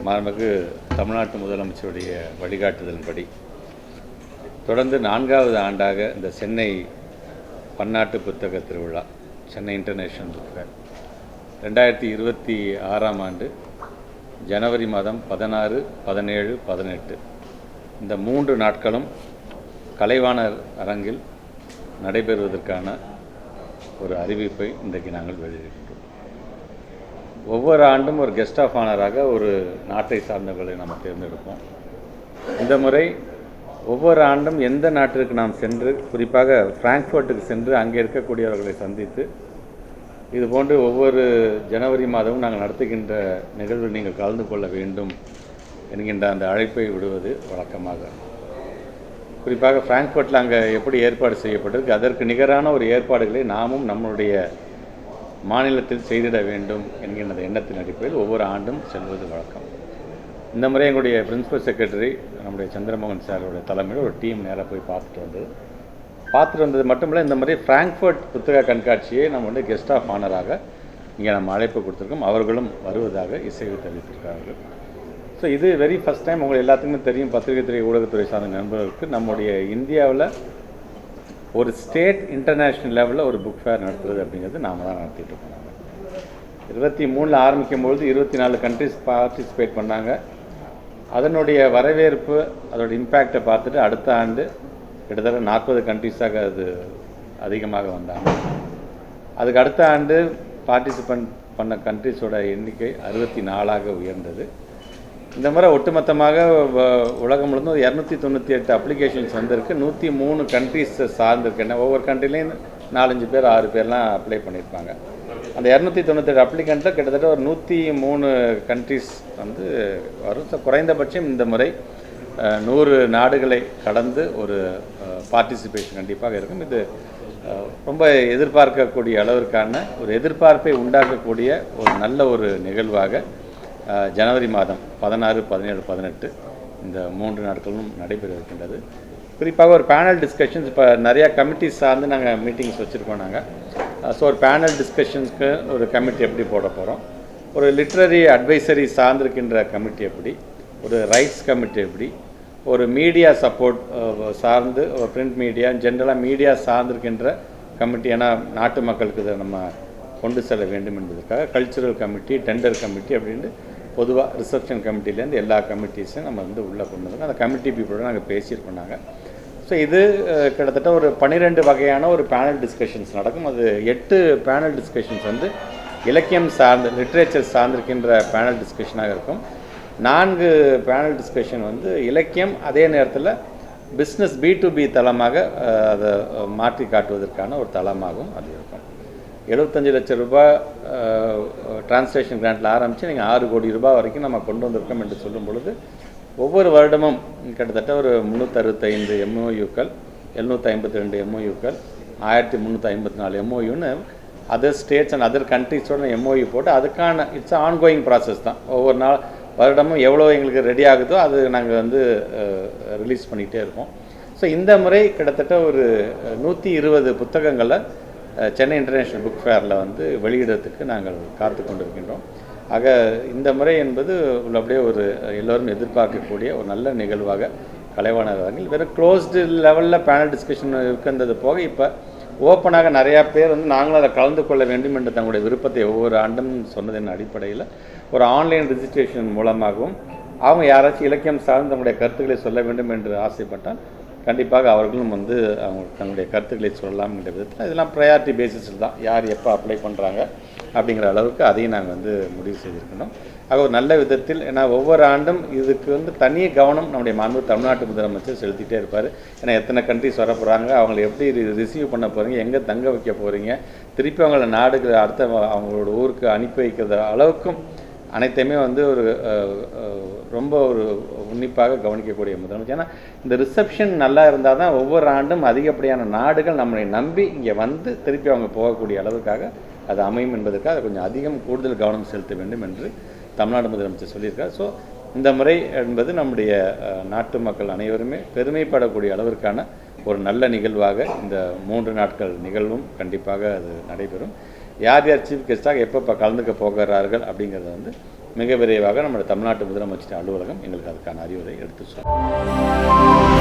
மாண்புமிகு தமிழ்நாட்டு முதலமைச்சருடைய வழிகாட்டுதலின்படி தொடர்ந்து 4வது ஆண்டாக இந்த சென்னை பன்னாட்டு புத்தக திருவிழா, சென்னை இன்டர்நேஷனல் புக் ஃபேர் 2026ஆம் ஆண்டு ஜனவரி மாதம் 16, 17, 18 இந்த 3 நாட்களும் கலைவாணர் அரங்கில் நடைபெறுவதற்கான ஒரு அறிவிப்பை இன்றைக்கு நாங்கள் வெளியிடுகின்றோம். ஒவ்வொரு ஆண்டும் ஒரு கெஸ்ட் ஆஃப் ஆனராக ஒரு நாட்டை சார்ந்தவர்களை நம்ம தேர்ந்தெடுப்போம். இந்த முறை ஒவ்வொரு ஆண்டும் எந்த நாட்டிற்கு நாம் சென்று, குறிப்பாக ஃப்ராங்க்ஃபர்ட்டுக்கு சென்று அங்கே இருக்கக்கூடியவர்களை சந்தித்து, இதுபோன்று ஒவ்வொரு ஜனவரி மாதமும் நாங்கள் நடத்துகின்ற நிகழ்வில் நீங்கள் கலந்து கொள்ள வேண்டும் என்கின்ற அந்த அழைப்பை விடுவது வழக்கமாக. குறிப்பாக ஃப்ராங்க்ஃபர்ட்டில் அங்கே எப்படி ஏற்பாடு செய்யப்பட்டிருக்கு, அதற்கு நிகரான ஒரு ஏற்பாடுகளை நாமும் நம்முடைய மாநிலத்தில் செய்திட வேண்டும் என்கின்ற எண்ணத்தின் அடிப்படையில் ஒவ்வொரு ஆண்டும் செல்வது வழக்கம். இந்த முறை எங்களுடைய பிரின்சிபல் செக்ரட்டரி நம்முடைய சந்திரமோகன் சாரோட தலைமையில் ஒரு டீம் நேராக போய் பார்த்துட்டு வந்தது மட்டுமில்லை, இந்த முறை ஃப்ராங்க்ஃபர்ட் புத்தக கண்காட்சியை நம்ம கெஸ்ட் ஆஃப் ஆனராக இங்கே நம்ம அழைப்பு கொடுத்துருக்கோம். அவர்களும் வருவதாக இசைவு தெரிவித்திருக்கிறார்கள். ஸோ இது வெரி ஃபஸ்ட் டைம். உங்களுக்கு எல்லாத்துக்குமே தெரியும், பத்திரிகை துறை, ஊடகத்துறை சார்ந்த நண்பர்களுக்கு, நம்முடைய இந்தியாவில் ஒரு ஸ்டேட் இன்டர்நேஷ்னல் லெவலில் ஒரு புக் ஃபேர் நடத்துறது அப்படிங்கிறது நாம் தான் நடத்திட்டு இருக்கோம். 23 ஆரம்பிக்கும் பொழுது 24 கண்ட்ரிஸ் பார்ட்டிசிபேட் பண்ணாங்க. அதனுடைய வரவேற்பு, அதோட இம்பேக்டை பார்த்துட்டு அடுத்த ஆண்டு கிட்டத்தட்ட 40 கண்ட்ரிஸாக அது அதிகமாக வந்தாங்க. அதுக்கு அடுத்த ஆண்டு பார்ட்டிசிபேட் பண்ண கண்ட்ரிஸோட எண்ணிக்கை 64ஆக உயர்ந்தது. இந்த முறை ஒட்டுமொத்தமாக உலகம் முழுவதும் 298 அப்ளிகேஷன்ஸ் வந்திருக்கு. 103 கண்ட்ரிஸை சார்ந்திருக்கேன். ஒவ்வொரு கண்ட்ரிலையும் 4-5 பேர் 6 பேர்லாம் அப்ளை பண்ணியிருப்பாங்க. அந்த 298 அப்ளிகண்ட்டில் கிட்டத்தட்ட ஒரு 103 கண்ட்ரிஸ் வந்து வரும். ஸோ குறைந்தபட்சம் இந்த முறை 100 நாடுகளை கடந்து ஒரு பார்ட்டிசிபேஷன் கண்டிப்பாக இருக்கும். இது ரொம்ப எதிர்பார்க்கக்கூடிய அளவிற்கான ஒரு எதிர்பார்ப்பை உண்டாக்கக்கூடிய ஒரு நல்ல ஒரு நிகழ்வாக ஜனவரி மாதம் 16, 17, 18 இந்த 3 நாட்களும் நடைபெற இருக்கின்றது. குறிப்பாக ஒரு பேனல் டிஸ்கஷன்ஸ், இப்போ நிறையா கமிட்டிஸ் சார்ந்து நாங்கள் மீட்டிங்ஸ் வச்சுருக்கோம். நாங்கள் ஸோ ஒரு பேனல் டிஸ்கஷன்ஸ்க்கு ஒரு கமிட்டி எப்படி போட போகிறோம், ஒரு லிட்ரரி அட்வைசரி சார்ந்திருக்கின்ற கமிட்டி எப்படி, ஒரு ரைட்ஸ் கமிட்டி எப்படி, ஒரு மீடியா சப்போர்ட் சார்ந்து ஒரு பிரிண்ட் மீடியா, ஜென்ரலாக மீடியா சார்ந்திருக்கின்ற கமிட்டி, ஏன்னா நாட்டு மக்களுக்கு இதை நம்ம கொண்டு செல்ல வேண்டும் என்பதற்காக கல்ச்சுரல் கமிட்டி, டெண்டர் கமிட்டி அப்படின்ட்டு பொதுவாக ரிசப்ஷன் கமிட்டிலேருந்து எல்லா கமிட்டிஸையும் நம்ம வந்து உள்ளே கொண்டு வந்தோம். அந்த கமிட்டி பீப்புளோட நாங்கள் பேசியிருக்கோம். நாங்கள் ஸோ இது கிட்டத்தட்ட ஒரு 12 வகையான ஒரு பேனல் டிஸ்கஷன்ஸ் நடக்கும். அது 8 பேனல் டிஸ்கஷன்ஸ் வந்து இலக்கியம் சார்ந்து, லிட்ரேச்சர் சார்ந்திருக்கின்ற பேனல் டிஸ்கஷனாக இருக்கும். 4 பேனல் டிஸ்கஷன் வந்து இலக்கியம், அதே நேரத்தில் பிஸ்னஸ் B2B தளமாக அதை மாற்றி காட்டுவதற்கான ஒரு தளமாகவும் அது இருக்கும். 75 லட்சம் ரூபாய் டிரான்ஸ்லேஷன் கிராண்டில் ஆரம்பித்து நீங்கள் 6 கோடி ரூபாய் வரைக்கும் நம்ம கொண்டு வந்திருக்கோம் என்று சொல்லும் பொழுது, ஒவ்வொரு வருடமும் கிட்டத்தட்ட ஒரு 365 MOUக்கள், 752 MOUக்கள், 1354 MOUன்னு அதர் ஸ்டேட்ஸ் அண்ட் அதர் கண்ட்ரிஸோட MOU போட்டு அதுக்கான இட்ஸ் ஆன்கோயிங் ப்ராசஸ் தான். ஒவ்வொரு நாள் வருடமும் எவ்வளோ எங்களுக்கு ரெடி ஆகுதோ அது நாங்கள் வந்து ரிலீஸ் பண்ணிகிட்டே இருப்போம். ஸோ இந்த முறை கிட்டத்தட்ட ஒரு 120 புத்தகங்களை சென்னை இன்டர்நேஷ்னல் புக் ஃபேரில் வந்து வெளியிடத்துக்கு நாங்கள் காத்து கொண்டிருக்கின்றோம். ஆக இந்த முறை என்பது அப்படியே ஒரு எல்லோரும் எதிர்பார்க்கக்கூடிய ஒரு நல்ல நிகழ்வாக கலைவாணர் அரங்கில் வெறும் க்ளோஸ்டு லெவலில் பேனல் டிஸ்கஷன் இருக்கின்றது போக, இப்போ ஓப்பனாக நிறையா பேர் வந்து நாங்களும் அதை கலந்து கொள்ள வேண்டும் என்ற தங்களுடைய விருப்பத்தை ஒவ்வொரு ஆண்டும் சொன்னதின் அடிப்படையில் ஒரு ஆன்லைன் ரிஜிஸ்ட்ரேஷன் மூலமாகவும் அவங்க யாராச்சும் இலக்கியம் சார்ந்து தங்களுடைய கருத்துக்களை சொல்ல வேண்டும் என்று ஆசைப்பட்டால் கண்டிப்பாக அவர்களும் வந்து அவங்க தங்களுடைய கருத்துக்களை சொல்லலாம் என்ற விதத்தில் இதெல்லாம் ப்ரையாரிட்டி பேசிஸில் தான், யார் எப்போ அப்ளை பண்ணுறாங்க அப்படிங்கிற அளவுக்கு அதையும் நாங்கள் வந்து முடிவு செய்திருக்கணும். ஆக ஒரு நல்ல விதத்தில், ஏன்னா ஒவ்வொரு ஆண்டும் இதுக்கு வந்து தனி கவனம் நம்முடைய மாண்பு தமிழ்நாட்டு முதலமைச்சர் செலுத்திகிட்டே இருப்பார். ஏன்னா எத்தனை கண்ட்ரிஸ் வர போகிறாங்க, அவங்களை எப்படி ரிசீவ் பண்ண போகிறீங்க, எங்கே தங்க வைக்க போகிறீங்க, திருப்பி அவங்கள நாடுக்கு அடுத்த அவங்களோட ஊருக்கு அனுப்பி வைக்கிற அளவுக்கும் அனைத்தையுமே வந்து ஒரு ரொம்ப ஒரு உன்னிப்பாக கவனிக்கக்கூடிய முதலமைச்சர். ஏன்னா இந்த ரிசப்ஷன் நல்லா இருந்தால் தான் ஒவ்வொரு ஆண்டும் அதிகப்படியான நாடுகள் நம்மளை நம்பி இங்கே வந்து திருப்பி அவங்க போகக்கூடிய அளவுக்காக அது அமையும் என்பதற்காக அதை கொஞ்சம் கூடுதல் கவனம் செலுத்த வேண்டும் என்று தமிழ்நாடு முதலமைச்சர் சொல்லியிருக்கார். ஸோ இந்த முறை என்பது நம்முடைய நாட்டு மக்கள் அனைவருமே பெருமைப்படக்கூடிய அளவிற்கான ஒரு நல்ல நிகழ்வாக இந்த 3 நாட்கள் நிகழ்வும் கண்டிப்பாக அது நடைபெறும். யார் யார் சீஃப் கெஸ்ட்டாக எப்போ கலந்துக்க போகிறார்கள் அப்படிங்கிறத வந்து மிக விரைவாக நம்முடைய தமிழ்நாட்டு முதலமைச்சர் அலுவலகம் எங்களுக்கு அதுக்கான அறிவுரை எடுத்து சொல்லும்.